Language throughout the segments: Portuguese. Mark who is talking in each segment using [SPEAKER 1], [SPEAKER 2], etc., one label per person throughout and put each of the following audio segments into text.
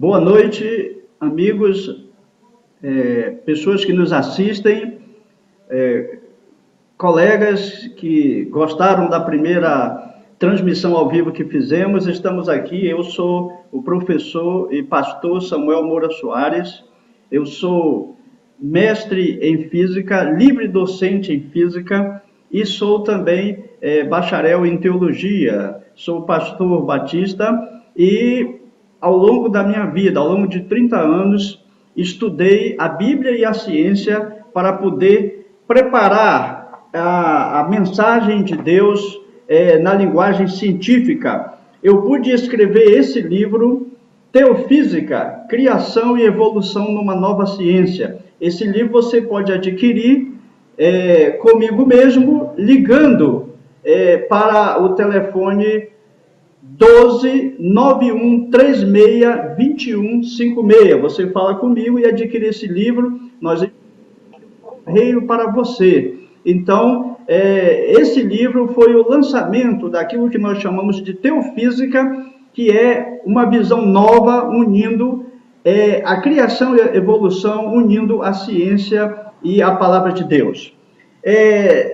[SPEAKER 1] Boa noite, amigos, pessoas que nos assistem, colegas que gostaram da primeira transmissão ao vivo que fizemos. Estamos aqui, eu sou o professor e pastor Samuel Moura Soares, eu sou mestre em física, livre docente em física e sou também bacharel em teologia, sou pastor batista e ao longo da minha vida, ao longo de 30 anos, estudei a Bíblia e a ciência para poder preparar a mensagem de Deus na linguagem científica. Eu pude escrever esse livro, Teofísica, Criação e Evolução numa Nova Ciência. Esse livro você pode adquirir comigo mesmo, ligando para o telefone 12-9136-2156. Você fala comigo e adquire esse livro, nós correio para você. Então, esse livro foi o lançamento daquilo que nós chamamos de Teofísica, que é uma visão nova, unindo a criação e a evolução, unindo a ciência e a palavra de Deus.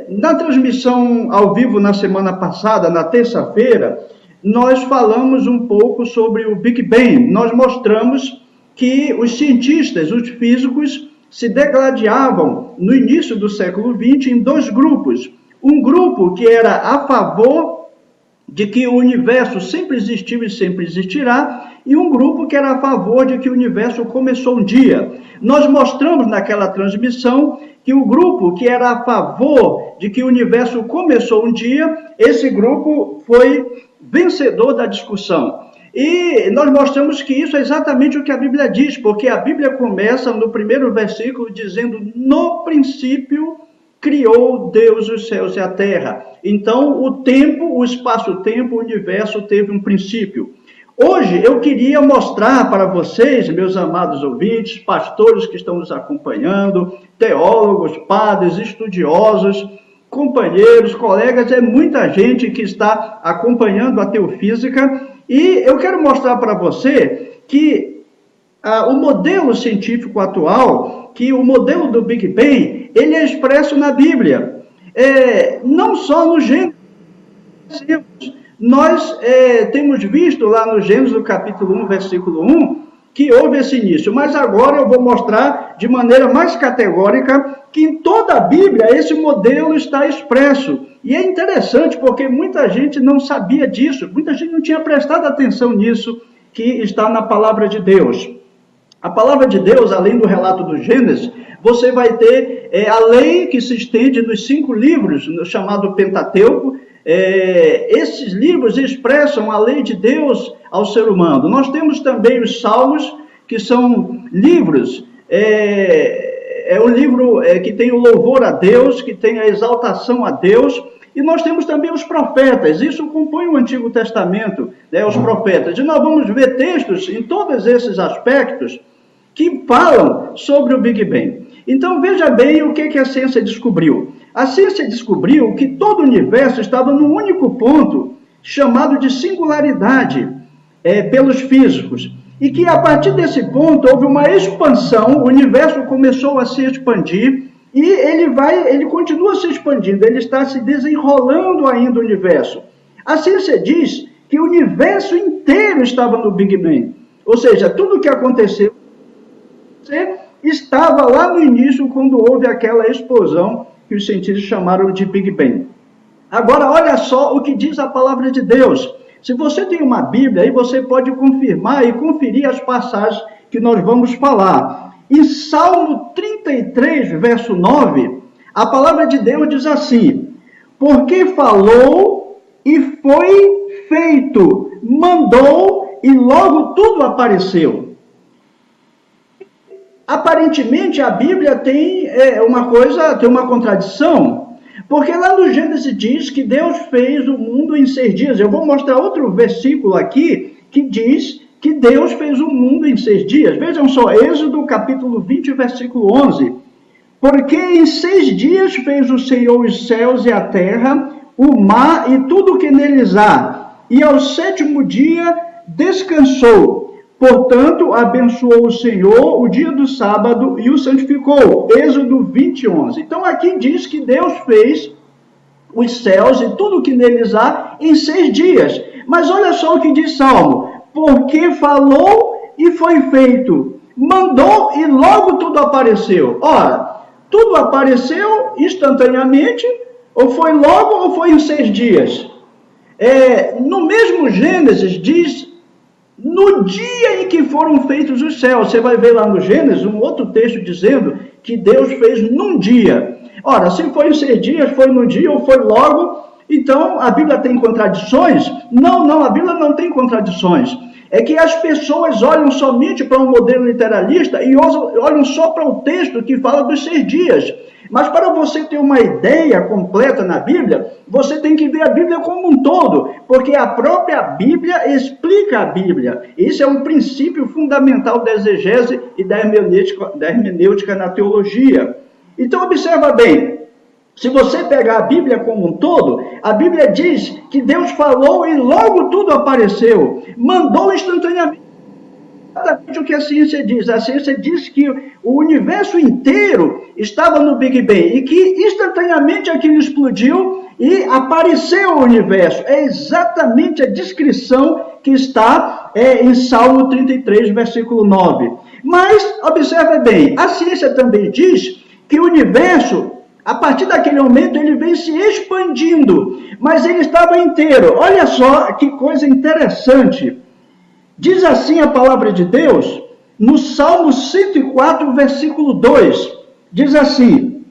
[SPEAKER 1] Na transmissão ao vivo na semana passada, na terça-feira, nós falamos um pouco sobre o Big Bang. Nós mostramos que os cientistas, os físicos, se degladiavam no início do século XX em dois grupos. Um grupo que era a favor de que o universo sempre existiu e sempre existirá, e um grupo que era a favor de que o universo começou um dia. Nós mostramos naquela transmissão que o grupo que era a favor de que o universo começou um dia, esse grupo foi vencedor da discussão. E nós mostramos que isso é exatamente o que a Bíblia diz, porque a Bíblia começa no primeiro versículo dizendo: no princípio criou Deus os céus e a terra. Então, o tempo, o espaço-tempo, o universo teve um princípio. Hoje, eu queria mostrar para vocês, meus amados ouvintes, pastores que estão nos acompanhando, teólogos, padres, estudiosos, companheiros, colegas, muita gente que está acompanhando a Teofísica, e eu quero mostrar para você que o modelo científico atual, que o modelo do Big Bang, ele é expresso na Bíblia, não só no Gênesis. Nós temos visto lá no Gênesis, no capítulo 1, versículo 1, que houve esse início, mas agora eu vou mostrar de maneira mais categórica que em toda a Bíblia esse modelo está expresso. E é interessante porque muita gente não sabia disso, muita gente não tinha prestado atenção nisso que está na palavra de Deus. A palavra de Deus, além do relato do Gênesis, você vai ter a lei que se estende nos 5 livros, no chamado Pentateuco. Esses livros expressam a lei de Deus ao ser humano. Nós temos também os Salmos, que são livros, um livro que tem o louvor a Deus, que tem a exaltação a Deus, e nós temos também os profetas. Isso compõe o Antigo Testamento, os profetas. E nós vamos ver textos em todos esses aspectos que falam sobre o Big Bang. Então, veja bem o que a ciência descobriu. A ciência descobriu que todo o universo estava num único ponto, chamado de singularidade, pelos físicos. E que a partir desse ponto houve uma expansão, o universo começou a se expandir, e ele continua se expandindo, ele está se desenrolando ainda o universo. A ciência diz que o universo inteiro estava no Big Bang. Ou seja, tudo o que aconteceu estava lá no início, quando houve aquela explosão que os cientistas chamaram de Big Bang. Agora, olha só o que diz a palavra de Deus. Se você tem uma Bíblia, aí você pode confirmar e conferir as passagens que nós vamos falar. Em Salmo 33, verso 9, a palavra de Deus diz assim: porque falou e foi feito, mandou e logo tudo apareceu. Aparentemente, a Bíblia tem uma contradição, porque lá no Gênesis diz que Deus fez o mundo em 6 dias. Eu vou mostrar outro versículo aqui que diz que Deus fez o mundo em 6 dias. Vejam só, Êxodo capítulo 20, versículo 11. Porque em 6 dias fez o Senhor os céus e a terra, o mar e tudo o que neles há, e ao 7º dia descansou. Portanto, abençoou o Senhor o dia do sábado e o santificou. Êxodo 20:11. Então aqui diz que Deus fez os céus e tudo que neles há em 6 dias. Mas olha só o que diz Salmo. Porque falou e foi feito. Mandou e logo tudo apareceu. Ora, tudo apareceu instantaneamente, ou foi logo, ou foi em 6 dias. No mesmo Gênesis diz, no dia em que foram feitos os céus. Você vai ver lá no Gênesis um outro texto dizendo que Deus fez num dia. Ora, se foi em 6 dias, foi num dia ou foi logo, então a Bíblia tem contradições? Não, a Bíblia não tem contradições. É que as pessoas olham somente para um modelo literalista e olham só para o texto que fala dos 6 dias. Mas para você ter uma ideia completa na Bíblia, você tem que ver a Bíblia como um todo, porque a própria Bíblia explica a Bíblia. Isso é um princípio fundamental da exegese e da hermenêutica na teologia. Então, observa bem, se você pegar a Bíblia como um todo, a Bíblia diz que Deus falou e logo tudo apareceu, mandou instantaneamente. Exatamente o que a ciência diz. A ciência diz que o universo inteiro estava no Big Bang e que instantaneamente aquilo explodiu e apareceu o universo. É exatamente a descrição que está em Salmo 33, versículo 9. Mas, observe bem, a ciência também diz que o universo, a partir daquele momento, ele vem se expandindo, mas ele estava inteiro. Olha só que coisa interessante. Diz assim a palavra de Deus, no Salmo 104, versículo 2, diz assim,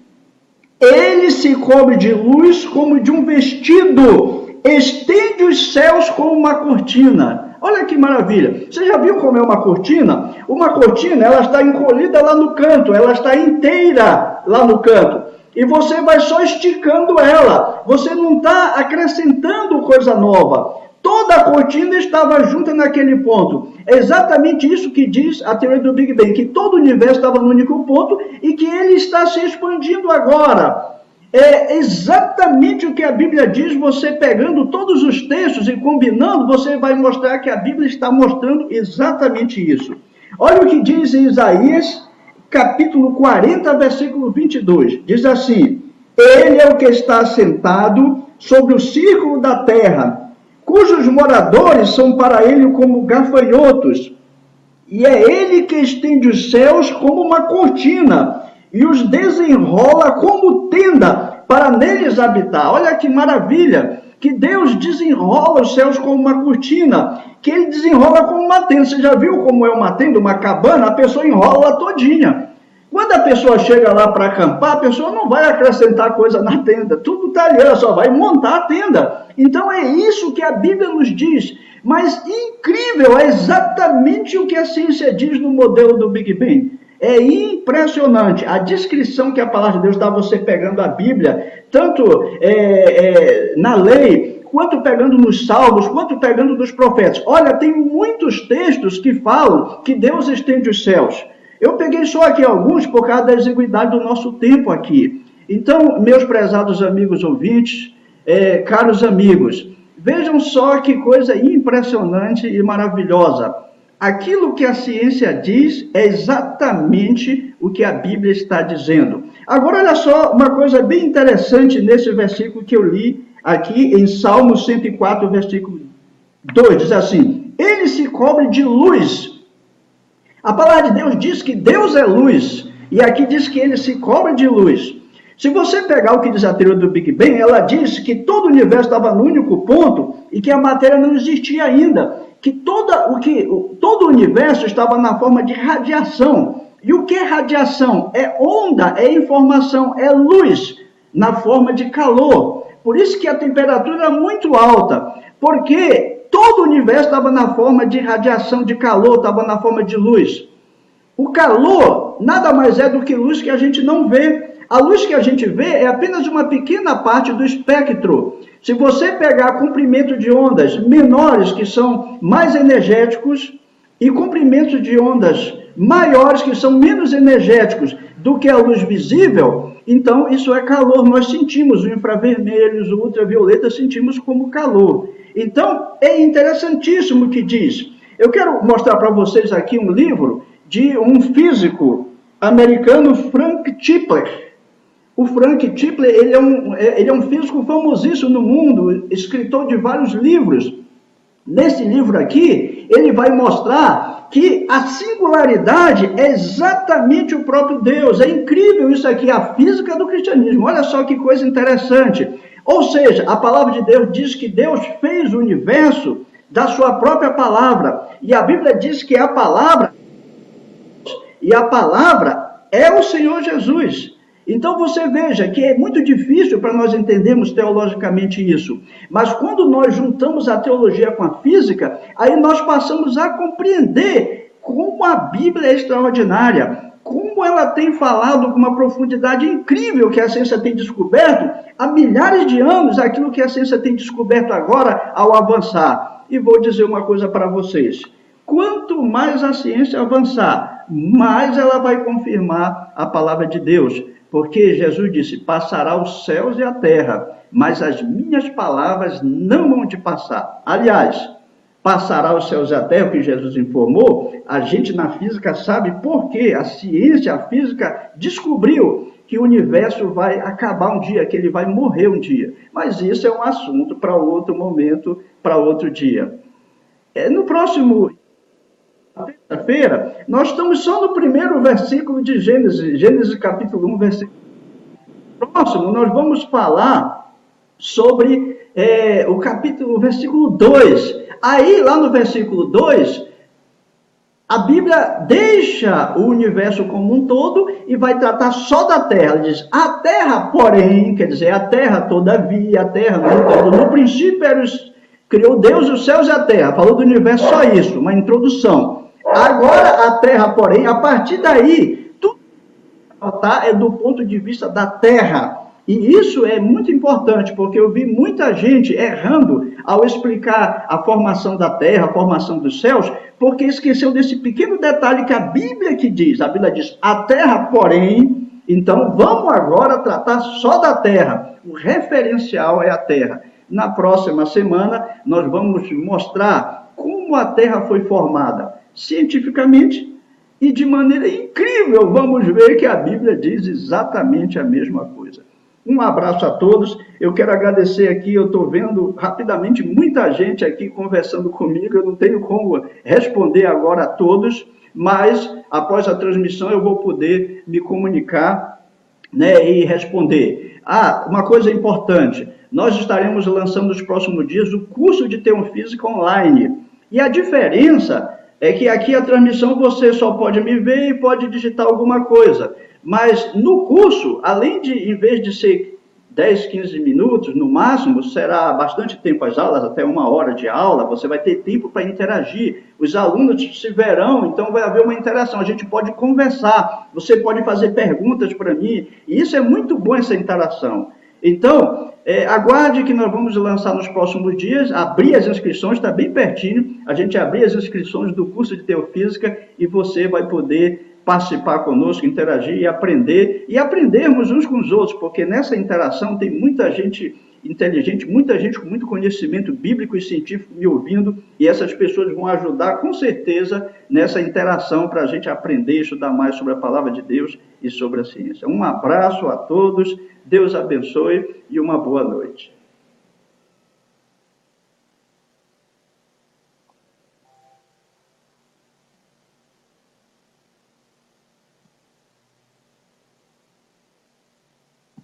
[SPEAKER 1] ele se cobre de luz como de um vestido, estende os céus como uma cortina. Olha que maravilha. Você já viu como é uma cortina? Uma cortina, ela está encolhida lá no canto, ela está inteira lá no canto. E você vai só esticando ela. Você não está acrescentando coisa nova. Toda a cortina estava junta naquele ponto. É exatamente isso que diz a teoria do Big Bang, que todo o universo estava no único ponto e que ele está se expandindo agora. É exatamente o que a Bíblia diz, você pegando todos os textos e combinando, você vai mostrar que a Bíblia está mostrando exatamente isso. Olha o que diz em Isaías, capítulo 40, versículo 22. Diz assim, ele é o que está assentado sobre o círculo da terra, cujos moradores são para ele como gafanhotos, e é ele que estende os céus como uma cortina, e os desenrola como tenda para neles habitar. Olha que maravilha, que Deus desenrola os céus como uma cortina, que ele desenrola como uma tenda. Você já viu como é uma tenda, uma cabana? A pessoa enrola todinha. Quando a pessoa chega lá para acampar, a pessoa não vai acrescentar coisa na tenda, tudo está ali, ela só vai montar a tenda. Então é isso que a Bíblia nos diz. Mas incrível, é exatamente o que a ciência diz no modelo do Big Bang. É impressionante a descrição que a palavra de Deus dá, você pegando a Bíblia, tanto na lei, quanto pegando nos salmos, quanto pegando dos profetas. Olha, tem muitos textos que falam que Deus estende os céus. Eu peguei só aqui alguns por causa da exiguidade do nosso tempo aqui. Então, meus prezados amigos ouvintes, caros amigos, vejam só que coisa impressionante e maravilhosa. Aquilo que a ciência diz é exatamente o que a Bíblia está dizendo. Agora, olha só uma coisa bem interessante nesse versículo que eu li aqui em Salmo 104, versículo 2. Diz assim, ele se cobre de luz. A palavra de Deus diz que Deus é luz. E aqui diz que ele se cobre de luz. Se você pegar o que diz a teoria do Big Bang, ela diz que todo o universo estava no único ponto e que a matéria não existia ainda. Que todo o universo estava na forma de radiação. E o que é radiação? É onda, é informação, é luz, na forma de calor. Por isso que a temperatura era muito alta, porque todo o universo estava na forma de radiação, de calor, estava na forma de luz. O calor nada mais é do que luz que a gente não vê. A luz que a gente vê é apenas uma pequena parte do espectro. Se você pegar comprimento de ondas menores, que são mais energéticos, e comprimentos de ondas maiores, que são menos energéticos do que a luz visível, então isso é calor. Nós sentimos o infravermelho, o ultravioleta, sentimos como calor. Então, é interessantíssimo o que diz. Eu quero mostrar para vocês aqui um livro de um físico americano, Frank Tipler. O Frank Tipler, ele é um físico famosíssimo no mundo, escritor de vários livros. Nesse livro aqui, ele vai mostrar que a singularidade é exatamente o próprio Deus. É incrível isso aqui, a física do cristianismo. Olha só que coisa interessante. Ou seja, a palavra de Deus diz que Deus fez o universo da sua própria palavra. E a Bíblia diz que a palavra é o Senhor Jesus. Então você veja que é muito difícil para nós entendermos teologicamente isso. Mas quando nós juntamos a teologia com a física, aí nós passamos a compreender como a Bíblia é extraordinária, como ela tem falado com uma profundidade incrível que a ciência tem descoberto há milhares de anos, aquilo que a ciência tem descoberto agora ao avançar. E vou dizer uma coisa para vocês. Quanto mais a ciência avançar, mais ela vai confirmar a palavra de Deus. Porque Jesus disse, passará os céus e a terra, mas as minhas palavras não vão te passar. Aliás, passará os céus e a terra, o que Jesus informou, a gente na física sabe por quê. A ciência, a física descobriu que o universo vai acabar um dia, que ele vai morrer um dia. Mas isso é um assunto para outro momento, para outro dia. No próximo... terça-feira, nós estamos só no primeiro versículo de Gênesis, Gênesis capítulo 1, versículo. Próximo, nós vamos falar sobre o versículo 2. Aí, lá no versículo 2, a Bíblia deixa o universo como um todo e vai tratar só da terra. Ela diz, a terra, porém, quer dizer, a terra, todavia, a terra, no princípio, criou Deus os céus e a terra. Falou do universo só isso, uma introdução. Agora, a terra, porém, a partir daí, tudo é do ponto de vista da terra. E isso é muito importante, porque eu vi muita gente errando ao explicar a formação da terra, a formação dos céus, porque esqueceu desse pequeno detalhe que a Bíblia que diz. A Bíblia diz, a terra, porém, então vamos agora tratar só da terra. O referencial é a terra. Na próxima semana, nós vamos mostrar como a terra foi formada. Cientificamente e de maneira incrível, vamos ver que a Bíblia diz exatamente a mesma coisa. Um abraço a todos, eu quero agradecer aqui, eu estou vendo rapidamente muita gente aqui conversando comigo, eu não tenho como responder agora a todos, mas após a transmissão eu vou poder me comunicar, né, e responder. Uma coisa importante, nós estaremos lançando nos próximos dias o curso de Teofísica online, e a diferença é que aqui a transmissão você só pode me ver e pode digitar alguma coisa. Mas no curso, além de, em vez de ser 10, 15 minutos, no máximo, será bastante tempo as aulas, até 1 hora de aula, você vai ter tempo para interagir. Os alunos se verão, então vai haver uma interação. A gente pode conversar, você pode fazer perguntas para mim, e isso é muito bom, essa interação. Então, aguarde que nós vamos lançar nos próximos dias, abrir as inscrições, está bem pertinho, a gente abrir as inscrições do curso de Teofísica e você vai poder participar conosco, interagir e aprender, e aprendermos uns com os outros, porque nessa interação tem muita gente inteligente, muita gente com muito conhecimento bíblico e científico me ouvindo, e essas pessoas vão ajudar com certeza nessa interação para a gente aprender e estudar mais sobre a palavra de Deus e sobre a ciência. Um abraço a todos, Deus abençoe e uma boa noite.